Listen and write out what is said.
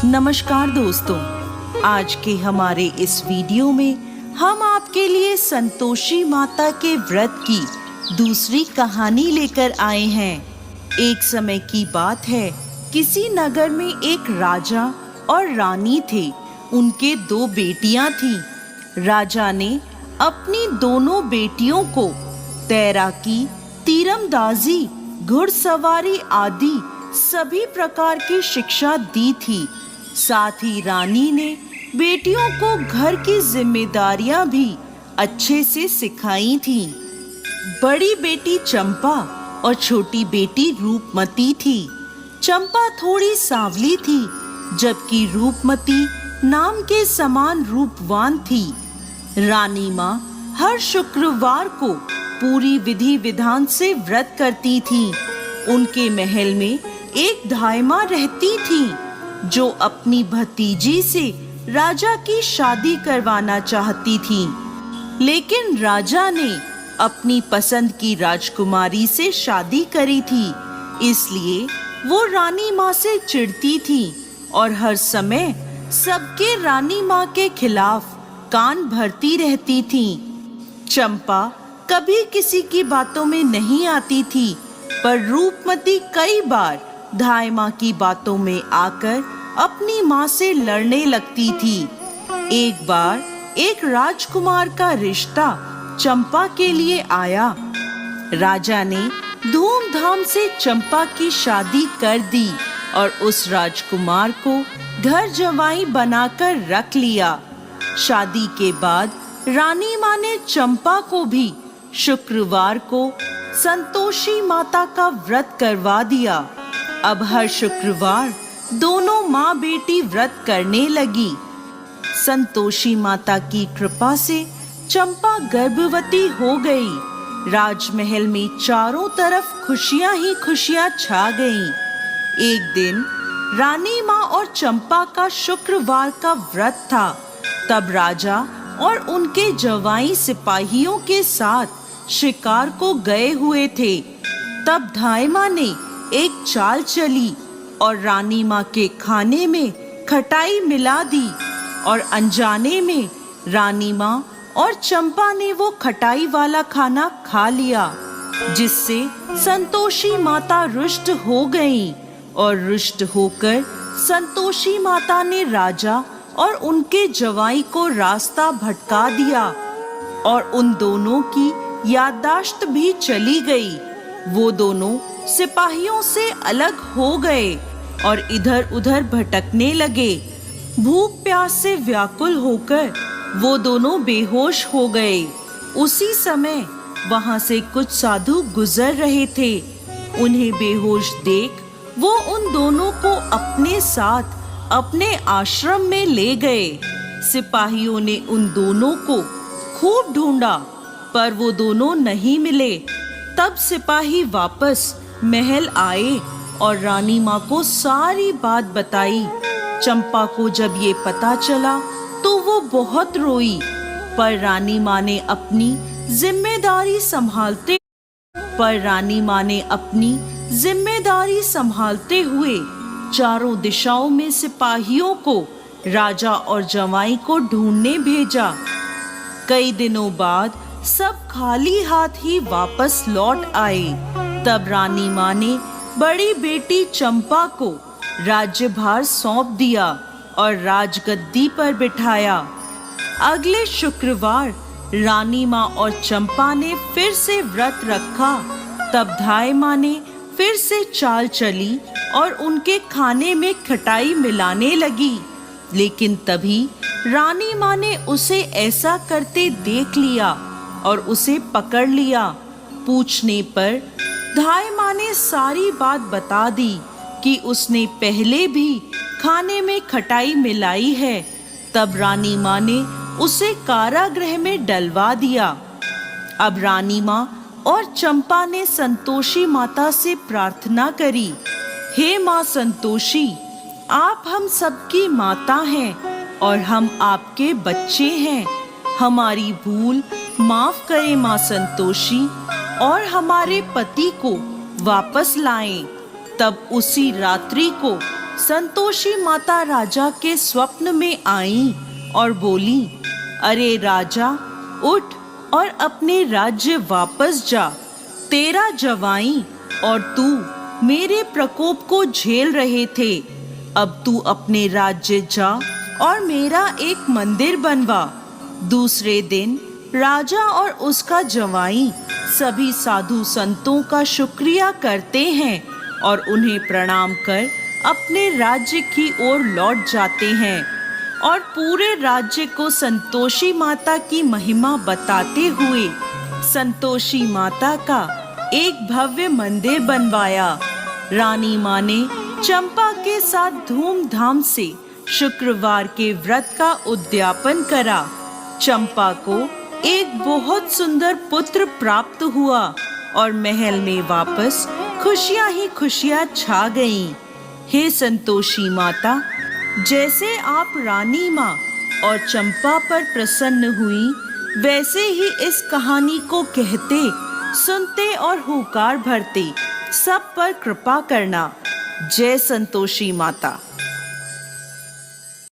नमस्कार दोस्तों, आज के हमारे इस वीडियो में हम आपके लिए संतोषी माता के व्रत की दूसरी कहानी लेकर आए हैं। एक समय की बात है, किसी नगर में एक राजा और रानी थे। उनके 2 बेटियां थीं। राजा ने अपनी दोनों बेटियों को तैराकी, तीरंदाजी, घुड़सवारी आदि सभी प्रकार की शिक्षा दी थी। साथ ही रानी ने बेटियों को घर की जिम्मेदारियां भी अच्छे से सिखाई थीं। बड़ी बेटी चंपा और छोटी बेटी रूपमती थी। चंपा थोड़ी सांवली थी, जबकि रूपमती नाम के समान रूपवान थी। रानी माँ हर शुक्रवार को पूरी विधि विधान से व्रत करती थी। उनके महल में एक धायमा रहती थी जो अपनी भतीजी से राजा की शादी करवाना चाहती थी, लेकिन राजा ने अपनी पसंद की राजकुमारी से शादी करी थी। इसलिए वो रानी माँ से चिढ़ती थी और हर समय सबके रानी माँ के खिलाफ कान भरती रहती थी। चंपा कभी किसी की बातों में नहीं आती थी, पर रूपमती कई बार धायमा की बातों में आकर अपनी माँ से लड़ने लगती थी। एक बार एक राजकुमार का रिश्ता चंपा के लिए आया। राजा ने धूमधाम से चंपा की शादी कर दी और उस राजकुमार को घर जवाई बनाकर रख लिया। शादी के बाद रानी माँ ने चंपा को भी शुक्रवार को संतोषी माता का व्रत करवा दिया। अब हर शुक्रवार दोनों माँ बेटी व्रत करने लगी। संतोषी माता की कृपा से चंपा गर्भवती हो गई। राजमहल में चारों तरफ खुशियां ही खुशियां छा गईं। एक दिन रानी माँ और चंपा का शुक्रवार का व्रत था। तब राजा और उनके जवाई सिपाहियों के साथ शिकार को गए हुए थे। तब धायमा ने एक चाल चली और रानी माँ के खाने में खटाई मिला दी और अनजाने में रानी माँ और चंपा ने वो खटाई वाला खाना खा लिया, जिससे संतोषी माता रुष्ट हो गईं। और रुष्ट होकर संतोषी माता ने राजा और उनके जवाई को रास्ता भटका दिया और उन दोनों की याददाश्त भी चली गई। वो दोनों सिपाहियों से अलग हो गए और इधर उधर भटकने लगे। भूख प्यास से व्याकुल होकर वो दोनों बेहोश हो गए। उसी समय वहां से कुछ साधु गुजर रहे थे। उन्हें बेहोश देख वो उन दोनों को अपने साथ अपने आश्रम में ले गए। सिपाहियों ने उन दोनों को खूब ढूंढा, पर वो दोनों नहीं मिले। तब सिपाही वापस महल आए और रानी माँ को सारी बात बताई। चंपा को जब ये पता चला तो वो बहुत रोई, पर रानी माँ ने अपनी जिम्मेदारी संभालते हुए चारों दिशाओं में सिपाहियों को राजा और जवाई को ढूंढने भेजा। कई दिनों बाद सब खाली हाथ ही वापस लौट आए। तब रानी माँ ने बड़ी बेटी चंपा को राज्यभार सौंप दिया और राजगद्दी पर बिठाया। अगले शुक्रवार रानी माँ और चंपा ने फिर से व्रत रखा। तब धायमा ने फिर से चाल चली और उनके खाने में खटाई मिलाने लगी, लेकिन तभी रानी माँ ने उसे ऐसा करते देख लिया और उसे पकड़ लिया। पूछने पर धायमा ने सारी बात बता दी कि उसने पहले भी खाने में खटाई मिलाई है। तब रानी माँ ने उसे कारागृह में डलवा दिया। अब रानी माँ और चंपा ने संतोषी माता से प्रार्थना करी, हे माँ संतोषी, आप हम सबकी माता हैं और हम आपके बच्चे हैं। हमारी भूल माफ करें माँ संतोषी, और हमारे पति को वापस लाएं। तब उसी रात्रि को संतोषी माता राजा के स्वप्न में आईं और बोली, अरे राजा, उठ और अपने राज्य वापस जा। तेरा जवाई और तू मेरे प्रकोप को झेल रहे थे। अब तू अपने राज्य जा और मेरा एक मंदिर बनवा। दूसरे दिन राजा और उसका जवाई सभी साधु संतों का शुक्रिया करते हैं और उन्हें प्रणाम कर अपने राज्य की ओर लौट जाते हैं और पूरे राज्य को संतोषी माता की महिमा बताते हुए संतोषी माता का एक भव्य मंदिर बनवाया। रानी माँ ने चंपा के साथ धूमधाम से शुक्रवार के व्रत का उद्यापन करा। चंपा को एक बहुत सुंदर पुत्र प्राप्त हुआ और महल में वापस खुशियां ही खुशियां छा गईं। हे संतोषी माता, जैसे आप रानी माँ और चंपा पर प्रसन्न हुई, वैसे ही इस कहानी को कहते, सुनते और हुंकार भरते सब पर कृपा करना। जय संतोषी माता।